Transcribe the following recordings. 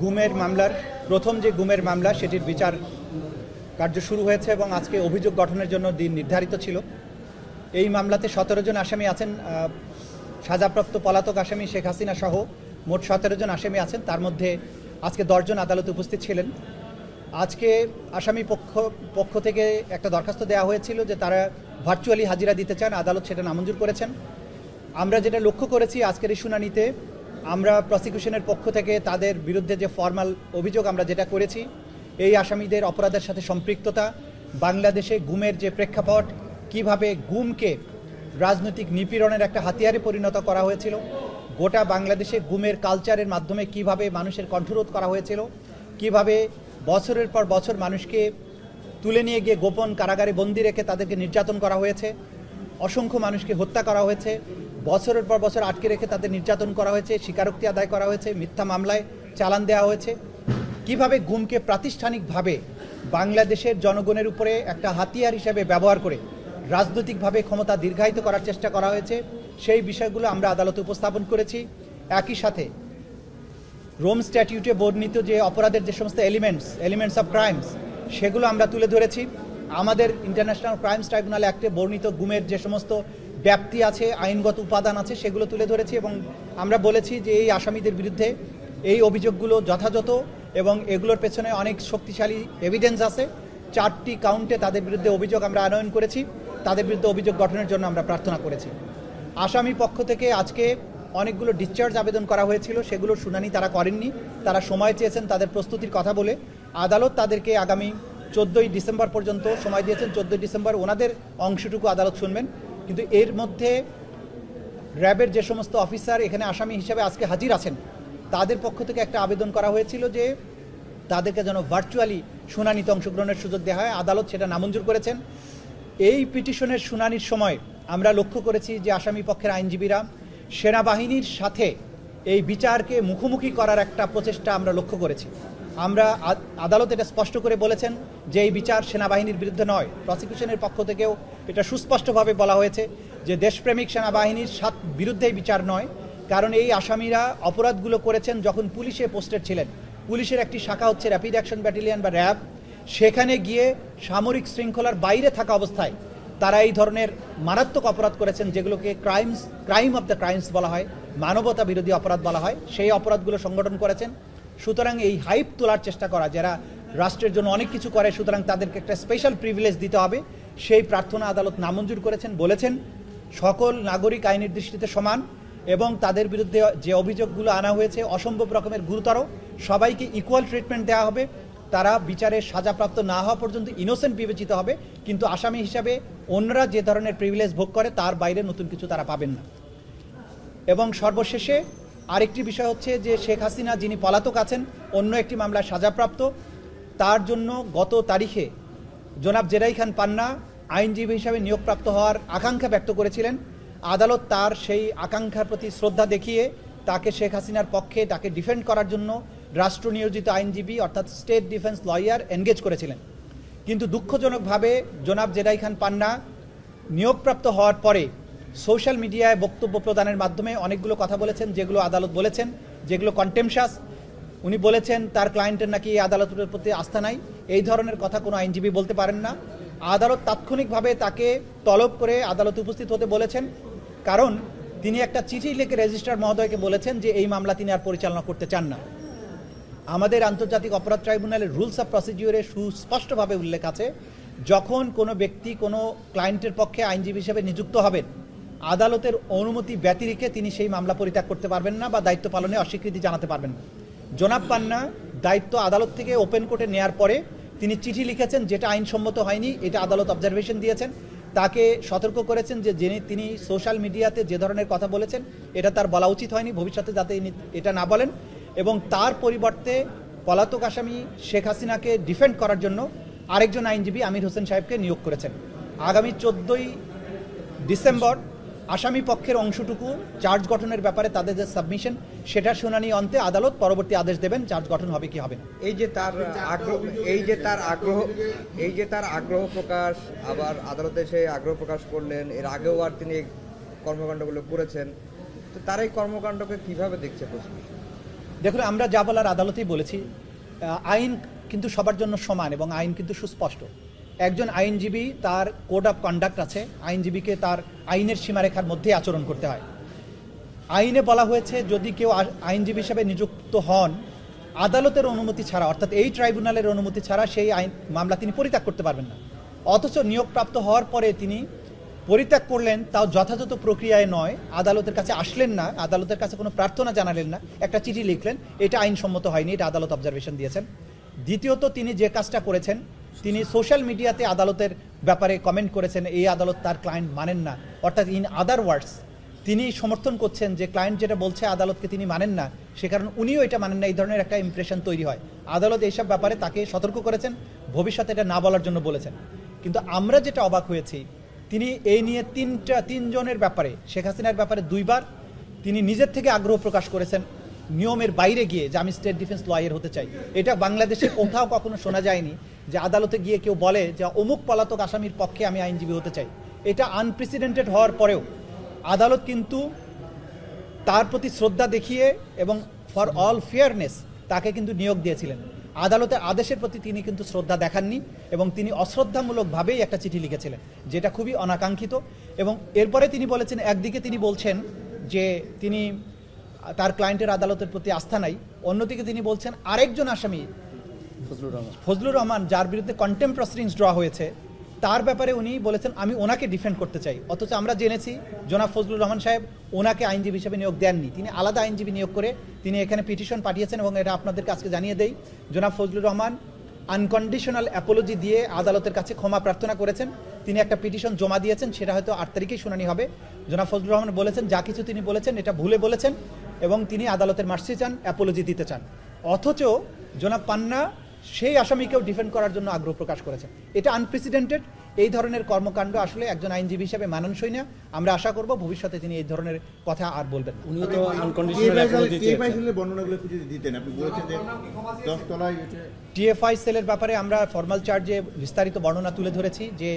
গুমের মামলার প্রথম যে গুমের মামলা সেটির বিচার কার্য শুরু হয়েছে এবং আজকে অভিযোগ গঠনের জন্য দিন নির্ধারিত ছিল। এই মামলাতে 17 জন আসামি আছেন, সাজাপ্রাপ্ত পলাতক আসামি শেখ হাসিনা সহ মোট 17 জন আসামি আছেন। তার মধ্যে আজকে 10 জন আদালতে উপস্থিত ছিলেন। আজকে আসামি পক্ষ থেকে একটা দরখাস্ত দেওয়া হয়েছিল যে তারা ভার্চুয়ালি হাজিরা দিতে চান, আদালত সেটা নামঞ্জুর করেছেন। আমরা যেটা লক্ষ্য করেছি আজকের এই শুনানিতে, আমরা প্রসিকিউশনের পক্ষ থেকে তাদের বিরুদ্ধে যে ফর্মাল অভিযোগ আমরা যেটা করেছি, এই আসামিদের অপরাধের সাথে সম্পৃক্ততা, বাংলাদেশে গুমের যে প্রেক্ষাপট, কিভাবে গুমকে রাজনৈতিক নিপীড়নের একটা হাতিয়ারে পরিণত করা হয়েছিল, গোটা বাংলাদেশে গুমের কালচারের মাধ্যমে কিভাবে মানুষের কণ্ঠরোধ করা হয়েছিল, কিভাবে বছরের পর বছর মানুষকে তুলে নিয়ে গিয়ে গোপন কারাগারে বন্দি রেখে তাদেরকে নির্যাতন করা হয়েছে, অসংখ্য মানুষকে হত্যা করা হয়েছে, বছরের পর বছর আটকে রেখে তাদের নির্যাতন করা হয়েছে, স্বীকারোক্তি আদায় করা হয়েছে, মিথ্যা মামলায় চালান দেওয়া হয়েছে, কিভাবে গুমকে প্রাতিষ্ঠানিকভাবে বাংলাদেশের জনগণের উপরে একটা হাতিয়ার হিসেবে ব্যবহার করে রাজনৈতিকভাবে ক্ষমতা দীর্ঘায়িত করার চেষ্টা করা হয়েছে, সেই বিষয়গুলো আমরা আদালতে উপস্থাপন করেছি। একই সাথে রোম স্ট্যাটিউটে বর্ণিত যে অপরাধের যে সমস্ত এলিমেন্টস অফ ক্রাইমস, সেগুলো আমরা তুলে ধরেছি। আমাদের ইন্টারন্যাশনাল ক্রাইমস ট্রাইব্যুনাল অ্যাক্টে বর্ণিত গুমের যে সমস্ত ব্যাপ্তি আছে, আইনগত উপাদান আছে, সেগুলো তুলে ধরেছি এবং আমরা বলেছি যে এই আসামিদের বিরুদ্ধে এই অভিযোগগুলো যথাযথ এবং এগুলোর পেছনে অনেক শক্তিশালী এভিডেন্স আছে। 4টি কাউন্টে তাদের বিরুদ্ধে অভিযোগ আমরা আনয়ন করেছি, তাদের বিরুদ্ধে অভিযোগ গঠনের জন্য আমরা প্রার্থনা করেছি। আসামি পক্ষ থেকে আজকে অনেকগুলো ডিসচার্জ আবেদন করা হয়েছিল, সেগুলোর শুনানি তারা করেননি। তারা সময় চেয়েছেন তাদের প্রস্তুতির কথা বলে। আদালত তাদেরকে আগামী 14ই ডিসেম্বর পর্যন্ত সময় দিয়েছেন। 14ই ডিসেম্বর ওনাদের অংশটুকু আদালত শুনবেন। কিন্তু এর মধ্যে র্যাবের যে সমস্ত অফিসার এখানে আসামি হিসেবে আজকে হাজির আছেন, তাদের পক্ষ থেকে একটা আবেদন করা হয়েছিল যে তাদেরকে যেন ভার্চুয়ালি শুনানিতে অংশগ্রহণের সুযোগ দেওয়া হয়। আদালত সেটা নামঞ্জুর করেছেন। এই পিটিশনের শুনানির সময় আমরা লক্ষ্য করেছি যে আসামি পক্ষের আইনজীবীরা সেনাবাহিনীর সাথে এই বিচারকে মুখোমুখি করার একটা প্রচেষ্টা আমরা লক্ষ্য করেছি। আমরা আদালত এটা স্পষ্ট করে বলেছেন যে এই বিচার সেনাবাহিনীর বিরুদ্ধে নয়। প্রসিকিউশনের পক্ষ থেকেও এটা সুস্পষ্টভাবে বলা হয়েছে যে দেশপ্রেমিক সেনাবাহিনীর বিরুদ্ধেই বিচার নয়, কারণ এই আসামিরা অপরাধগুলো করেছেন যখন পুলিশে পোস্টেড ছিলেন। পুলিশের একটি শাখা হচ্ছে র্যাপিড অ্যাকশন ব্যাটালিয়ন বা র্যাব। সেখানে গিয়ে সামরিক শৃঙ্খলার বাইরে থাকা অবস্থায় তারা এই ধরনের মারাত্মক অপরাধ করেছেন, যেগুলোকে ক্রাইম অফ দ্য ক্রাইমস বলা হয়, মানবতা বিরোধী অপরাধ বলা হয়। সেই অপরাধগুলো সংগঠন করেছেন। সুতরাং এই হাইপ তোলার চেষ্টা করা, যারা রাষ্ট্রের জন্য অনেক কিছু করে, সুতরাং তাদেরকে একটা স্পেশাল প্রিভিলেজ দিতে হবে, সেই প্রার্থনা আদালত নামঞ্জুর করেছেন। বলেছেন সকল নাগরিক আইনের দৃষ্টিতে সমান এবং তাদের বিরুদ্ধে যে অভিযোগগুলো আনা হয়েছে অসম্ভব রকমের গুরুতর, সবাইকে ইকুয়াল ট্রিটমেন্ট দেওয়া হবে। তারা বিচারের সাজাপ্রাপ্ত না হওয়া পর্যন্ত ইনোসেন্ট বিবেচিত হবে, কিন্তু আসামি হিসাবে অন্যরা যে ধরনের প্রিভিলেজ ভোগ করে তার বাইরে নতুন কিছু তারা পাবেন না। এবং সর্বশেষে আরেকটি বিষয় হচ্ছে যে শেখ হাসিনা যিনি পলাতক আছেন, অন্য একটি মামলায় সাজাপ্রাপ্ত, তার জন্য গত তারিখে জনাব জেরাই খান পান্না আইনজীবী হিসাবে নিয়োগপ্রাপ্ত হওয়ার আকাঙ্ক্ষা ব্যক্ত করেছিলেন। আদালত তার সেই আকাঙ্ক্ষার প্রতি শ্রদ্ধা দেখিয়ে তাকে শেখ হাসিনার পক্ষে তাকে ডিফেন্ড করার জন্য রাষ্ট্র নিয়োজিত আইনজীবী অর্থাৎ স্টেট ডিফেন্স লয়ার এনগেজ করেছিলেন। কিন্তু দুঃখজনকভাবে জনাব জেরাই খান পান্না নিয়োগপ্রাপ্ত হওয়ার পরে সোশ্যাল মিডিয়ায় বক্তব্য প্রদানের মাধ্যমে অনেকগুলো কথা বলেছেন, যেগুলো আদালত বলেছেন যেগুলো কন্টেমশাস। উনি বলেছেন তার ক্লায়েন্টের নাকি এই আদালতের প্রতি আস্থা নাই। এই ধরনের কথা কোনো আইনজীবী বলতে পারেন না। আদালত তাৎক্ষণিকভাবে তাকে তলব করে আদালতে উপস্থিত হতে বলেছেন, কারণ তিনি একটা চিঠি লিখে রেজিস্ট্রার মহোদয়কে বলেছেন যে এই মামলা তিনি আর পরিচালনা করতে চান না। আমাদের আন্তর্জাতিক অপরাধ ট্রাইব্যুনালের রুলস অফ প্রসিডিওরে সুস্পষ্টভাবে উল্লেখ আছে, যখন কোনো ব্যক্তি কোনো ক্লায়েন্টের পক্ষে আইনজীবী হিসেবে নিযুক্ত হবেন, আদালতের অনুমতি ব্যতিরেকে তিনি সেই মামলা পরিত্যাগ করতে পারবেন না বা দায়িত্ব পালনে অস্বীকৃতি জানাতে পারবেন না। জনাব পান্না দায়িত্ব আদালত থেকে ওপেন কোর্টে নেয়ার পরে তিনি চিঠি লিখেছেন, যেটা আইনসম্মত হয়নি, এটা আদালত অবজারভেশন দিয়েছেন। তাকে সতর্ক করেছেন যে তিনি সোশ্যাল মিডিয়াতে যে ধরনের কথা বলেছেন এটা তার বলা উচিত হয়নি, ভবিষ্যতে যাতে এটা না বলেন। এবং তার পরিবর্তে পলাতক আসামি শেখ হাসিনাকে ডিফেন্ড করার জন্য আরেকজন আইনজীবী আমির হোসেন সাহেবকে নিয়োগ করেছেন। আগামী 14ই ডিসেম্বর আসামি পক্ষের অংশটুকু চার্জ গঠনের ব্যাপারে তাদের যে সাবমিশন, সেটা শুনানি অন্তে আদালত পরবর্তী আদেশ দেবেন চার্জ গঠন হবে কি হবে না। এই যে তার আগ্রহ প্রকাশ, আবার আদালতে সেই আগ্রহ প্রকাশ করলেন, এর আগেও আর তিনি কর্মকাণ্ডগুলো করেছেন, তো তার এই কর্মকাণ্ডকে কিভাবে দেখছে প্রশাসন? দেখুন, আমরা যা বলার আদালতেই বলেছি, আইন কিন্তু সবার জন্য সমান এবং আইন কিন্তু সুস্পষ্ট। একজন আইনজীবী, তার কোড অফ কন্ডাক্ট আছে, আইনজীবীকে তার আইনের সীমারেখার মধ্যে আচরণ করতে হয়। আইনে বলা হয়েছে যদি কেউ আইনজীবী হিসেবে নিযুক্ত হন আদালতের অনুমতি ছাড়া, অর্থাৎ এই ট্রাইব্যুনালের অনুমতি ছাড়া সেই আইন মামলা তিনি পরিত্যাগ করতে পারবেন না। অথচ নিয়োগপ্রাপ্ত হওয়ার পরে তিনি পরিত্যাগ করলেন, তাও যথাযথ প্রক্রিয়ায় নয়, আদালতের কাছে আসলেন না, আদালতের কাছে কোনো প্রার্থনা জানালেন না, একটা চিঠি লিখলেন, এটা আইনসম্মত হয়নি, এটা আদালত অবজারভেশন দিয়েছেন। দ্বিতীয়ত, তিনি যে কাজটা করেছেন, তিনি সোশ্যাল মিডিয়াতে আদালতের ব্যাপারে কমেন্ট করেছেন এই আদালত তার ক্লায়েন্ট মানেন না, অর্থাৎ ইন আদার ওয়ার্ডস তিনি সমর্থন করছেন যে ক্লায়েন্ট যেটা বলছে আদালতকে তিনি মানেন না, সে কারণে উনিও এটা মানেন না, এই ধরনের একটা ইমপ্রেশন তৈরি হয়। আদালত এইসব ব্যাপারে তাকে সতর্ক করেছেন, ভবিষ্যতে এটা না বলার জন্য বলেছেন। কিন্তু আমরা যেটা অবাক হয়েছি, তিনি এই নিয়ে তিনজনের ব্যাপারে, শেখ হাসিনার ব্যাপারে 2 বার তিনি নিজের থেকে আগ্রহ প্রকাশ করেছেন নিয়মের বাইরে গিয়ে যে আমি স্টেট ডিফেন্স লয়ার হতে চাই। এটা বাংলাদেশে কোথাও কখনো শোনা যায়নি যে আদালতে গিয়ে কেউ বলে যে অমুক পলাতক আসামির পক্ষে আমি আইনজীবী হতে চাই। এটা আনপ্রেসিডেন্টেড হওয়ার পরেও আদালত কিন্তু তার প্রতি শ্রদ্ধা দেখিয়ে এবং ফর অল ফেয়ারনেস তাকে কিন্তু নিয়োগ দিয়েছিলেন। আদালতের আদেশের প্রতি তিনি কিন্তু শ্রদ্ধা দেখাননি এবং তিনি অশ্রদ্ধামূলকভাবেই একটা চিঠি লিখেছিলেন, যেটা খুবই অনাকাঙ্ক্ষিত। এবং এরপরে তিনি বলেছেন, একদিকে তিনি বলছেন যে তিনি তার ক্লায়েন্টের আদালতের প্রতি আস্থা নাই, অন্যদিকে তিনি বলছেন আরেকজন আসামি ফজলুর রহমান, যার বিরুদ্ধে কন্টেম্প প্রসিডিংস ড্র হয়েছে, তার ব্যাপারে উনি বলেছেন আমি ওনাকে ডিফেন্ড করতে চাই। অথচ আমরা জেনেছি জনাব ফজলুর রহমান সাহেব ওনাকে আইনজীবী হিসেবে নিয়োগ দেননি, তিনি আলাদা আইনজীবী নিয়োগ করে তিনি এখানে পিটিশন পাঠিয়েছেন এবং এটা আপনাদেরকে আজকে জানিয়ে দেই, জনাব ফজলুর রহমান আনকন্ডিশনাল অ্যাপোলজি দিয়ে আদালতের কাছে ক্ষমা প্রার্থনা করেছেন। তিনি একটা পিটিশন জমা দিয়েছেন, সেটা হয়তো 8 তারিখেই শুনানি হবে। জনাব ফজলুর রহমান বলেছেন যা কিছু তিনি বলেছেন এটা ভুলে বলেছেন এবং তিনি আদালতের মার্সি চান, অ্যাপোলজি দিতে চান। অথচ জনাব পান্না সেই আসামিকেও ডিফেন্ড করার জন্য আগ্রহ প্রকাশ করেছেন। এটা আনপ্রেসিডেন্টেড। এই ধরনের কর্মকাণ্ড আসলে একজন আইনজীবী হিসেবে মানানসই না। আমরা আশা করব ভবিষ্যতে তিনি এই ধরনের কথা আর বলবেন না। উনি তো আনকন্ডিশনাল অ্যাপোলজি চেয়েছেন। বর্ণনাগুলো খুঁজে দিতেন, আপনি বলেছেন যে 10 তলায় টিএফআই সেলের ব্যাপারে আমরা ফর্মাল চার্জে বিস্তারিত বর্ণনা তুলে ধরেছি যে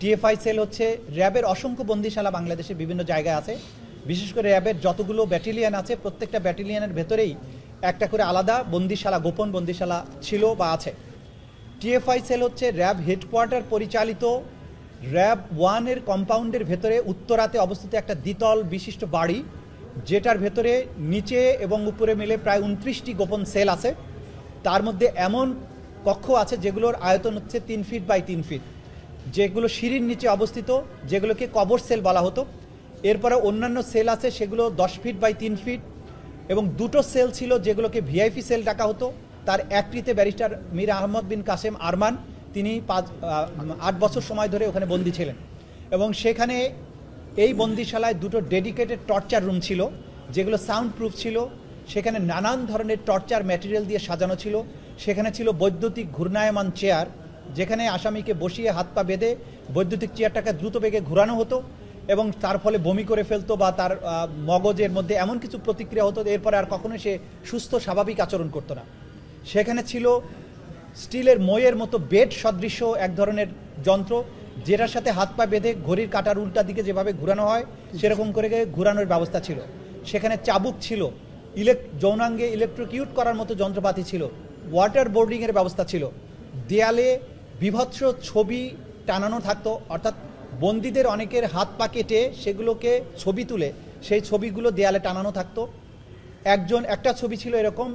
টিএফআই সেল হচ্ছে র্যাবের অসংখ্য বন্দিশালা বাংলাদেশের বিভিন্ন জায়গায় আছে। বিশেষ করে র্যাবের যতগুলো ব্যাটালিয়ন আছে প্রত্যেকটা ব্যাটালিয়নের ভেতরেই একটা করে আলাদা বন্দিশালা, গোপন বন্দিশালা ছিল বা আছে। টিএফআই সেল হচ্ছে র্যাব হেডকোয়ার্টার পরিচালিত র্যাব 1-এর কম্পাউন্ডের ভেতরে উত্তরাতে অবস্থিত একটা দ্বিতল বিশিষ্ট বাড়ি, যেটার ভেতরে নিচে এবং উপরে মিলে প্রায় 29টি গোপন সেল আছে। তার মধ্যে এমন কক্ষ আছে যেগুলোর আয়তন হচ্ছে 3 ফিট বাই 3 ফিট, যেগুলো সিঁড়ির নিচে অবস্থিত, যেগুলোকে কবর সেল বলা হতো। এরপরে অন্যান্য সেল আছে সেগুলো 10 ফিট বাই 3 ফিট এবং 2টো সেল ছিল যেগুলোকে ভিআইপি সেল ডাকা হতো। তার একটিতে ব্যারিস্টার মীর আহমদ বিন কাসেম আরমান, তিনি 8 বছর সময় ধরে ওখানে বন্দী ছিলেন এবং সেখানে এই বন্দিশালায় 2টো ডেডিকেটেড টর্চার রুম ছিল যেগুলো সাউন্ড প্রুফ ছিল। সেখানে নানান ধরনের টর্চার ম্যাটেরিয়াল দিয়ে সাজানো ছিল। সেখানে ছিল বৈদ্যুতিক ঘূর্ণায়মান চেয়ার, যেখানে আসামিকে বসিয়ে হাত পা বেঁধে বৈদ্যুতিক চেয়ারটাকে দ্রুত বেগে ঘোরানো হতো এবং তার ফলে বমি করে ফেলতো বা তার মগজের মধ্যে এমন কিছু প্রতিক্রিয়া হতো, এরপরে আর কখনো সে সুস্থ স্বাভাবিক আচরণ করতো না। সেখানে ছিল স্টিলের মইয়ের মতো বেড সদৃশ্য এক ধরনের যন্ত্র, যেটার সাথে হাত পা বেঁধে ঘড়ির কাঁটার উল্টা দিকে যেভাবে ঘোরানো হয় সেরকম করে ঘোরানোর ব্যবস্থা ছিল। সেখানে চাবুক ছিল, যৌনাঙ্গে ইলেকট্রোকিউট করার মতো যন্ত্রপাতি ছিল, ওয়াটার বোর্ডিংয়ের ব্যবস্থা ছিল। দেয়ালে বিভৎস ছবি টানানো থাকতো, অর্থাৎ বন্দীদের অনেকের হাত পা কেটে সেগুলোকে ছবি তুলে সেই ছবিগুলো দেয়ালে টানানো থাকতো। একটা ছবি ছিল এরকম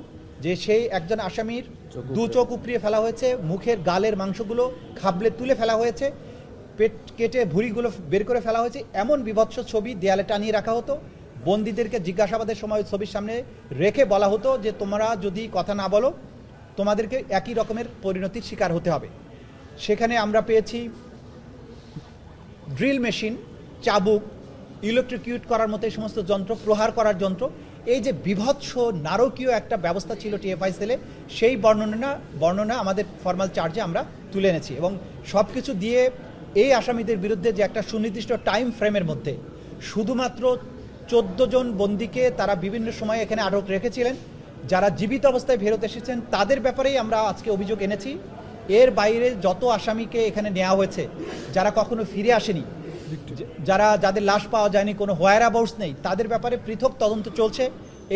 যে সেই একজন আসামির 2 চোখ উপড়িয়ে ফেলা হয়েছে, মুখের গালের মাংসগুলো খাবলে তুলে ফেলা হয়েছে, পেট কেটে ভুঁড়িগুলো বের করে ফেলা হয়েছে। এমন বিভৎস ছবি দেয়ালে টানিয়ে রাখা হতো। বন্দীদেরকে জিজ্ঞাসাবাদের সময় ছবির সামনে রেখে বলা হতো যে তোমরা যদি কথা না বলো তোমাদেরকে একই রকমের পরিণতির শিকার হতে হবে। সেখানে আমরা পেয়েছি ড্রিল মেশিন, চাবুক, ইলেকট্রিকিউট করার মতো এই সমস্ত যন্ত্র, প্রহার করার যন্ত্র। এই যে বিভৎস নারকীয় একটা ব্যবস্থা ছিল টিএফআই সেলে, সেই বর্ণনা আমাদের ফর্মাল চার্জে আমরা তুলে এনেছি এবং সব কিছু দিয়ে এই আসামিদের বিরুদ্ধে যে একটা সুনির্দিষ্ট টাইম ফ্রেমের মধ্যে শুধুমাত্র 14 জন বন্দীকে তারা বিভিন্ন সময় এখানে আটক রেখেছিলেন, যারা জীবিত অবস্থায় ফেরত এসেছেন তাদের ব্যাপারেই আমরা আজকে অভিযোগ এনেছি। এর বাইরে যত আসামিকে এখানে নেওয়া হয়েছে যারা কখনো ফিরে আসেনি, যাদের লাশ পাওয়া যায়নি, কোনো হোয়ার অ্যাবাউটস নেই, তাদের ব্যাপারে পৃথক তদন্ত চলছে।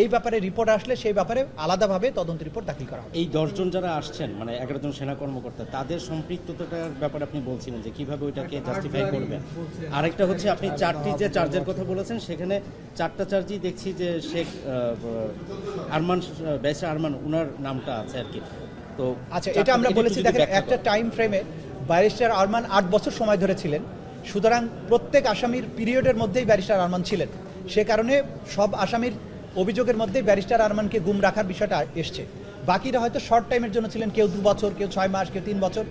এই ব্যাপারে রিপোর্ট আসলে সেই ব্যাপারে আলাদাভাবে তদন্ত রিপোর্ট দাখিল করা হবে। এই 10 জন যারা আসছেন মানে 11 জন সেনা কর্মকর্তা তাদের সম্পৃক্ততার ব্যাপারে আপনি বলছিলেন যে কিভাবে ওইটাকে জাস্টিফাই করবেন। আরেকটা হচ্ছে আপনি 4টি যে চার্জের কথা বলেছেন সেখানে 4টা চার্জই দেখছি যে শেখ আরমান ব্যারিস্টার আরমান উনার নামটা আছে আর কি। তো আচ্ছা, এটা আমরা বলেছি, দেখেন একটা টাইম ফ্রেমে ব্যারিস্টার আরমান 8 বছর সময় ধরে ছিলেন, সুতরাং প্রত্যেক আসামির পিরিয়ডের মধ্যেই ব্যারিস্টার আরমান ছিলেন। সে কারণে সব আসামির অভিযোগের মধ্যেই ব্যারিস্টার আরমানকে গুম রাখার বিষয়টা এসছে। বাকিরা হয়তো শর্ট টাইমের জন্য ছিলেন, কেউ 2 বছর, কেউ 6 মাস, কেউ 3 বছর।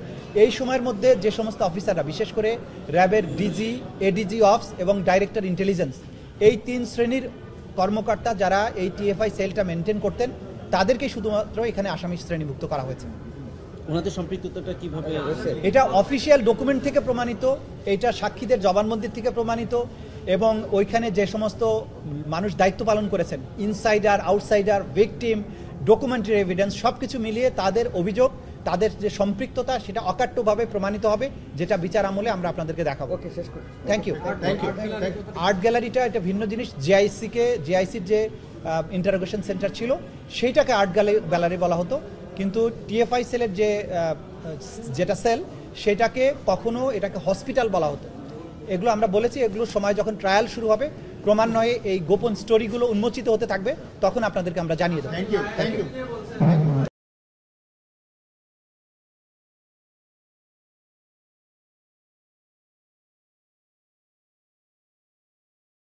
এই সময়ের মধ্যে যে সমস্ত অফিসাররা, বিশেষ করে র্যাবের ডিজি, এডিজি অফস এবং ডাইরেক্টর ইন্টেলিজেন্স, এই 3 শ্রেণীর কর্মকর্তা যারা এই টিএফআই সেলটা মেনটেন করতেন, তাদেরকে শুধুমাত্র এখানে আসামি শ্রেণীভুক্ত করা হয়েছে। ওনাদের সম্পৃক্ততাটা কিভাবে? এটা অফিসিয়াল ডকুমেন্ট থেকে প্রমাণিত, এটা সাক্ষীদের জবানবন্দি থেকে প্রমাণিত, এবং ওইখানে যে সমস্ত মানুষ দায়িত্ব পালন করেছেন, insider, outsider, victim, documentary evidence, সব কিছু মিলিয়ে তাদের অভিযোগ, তাদের যে সম্পৃক্ততা, সেটা অকাট্যভাবে প্রমাণিত হবে, যেটা বিচার আমলে আমরা আপনাদেরকে দেখাবো। ওকে, শেষ করি। Thank you. Thank you. Art গ্যালারিটা এটা ভিন্ন জিনিস। জিআইসির যে ইন্টারোগেশন সেন্টার ছিল সেইটাকে আর্ট গ্যালারি বলা হতো, কিন্তু টিএফআই সেলের যে যেটা সেল, সেটাকে কখনো এটাকে হসপিটাল বলা হতো। এগুলো আমরা বলেছি, এগুলো সময় যখন ট্রায়াল শুরু হবে, ক্রমান্বয়ে এই গোপন স্টোরিগুলো উন্মোচিত হতে থাকবে, তখন আপনাদেরকে আমরা জানিয়ে দেবো। Thank you.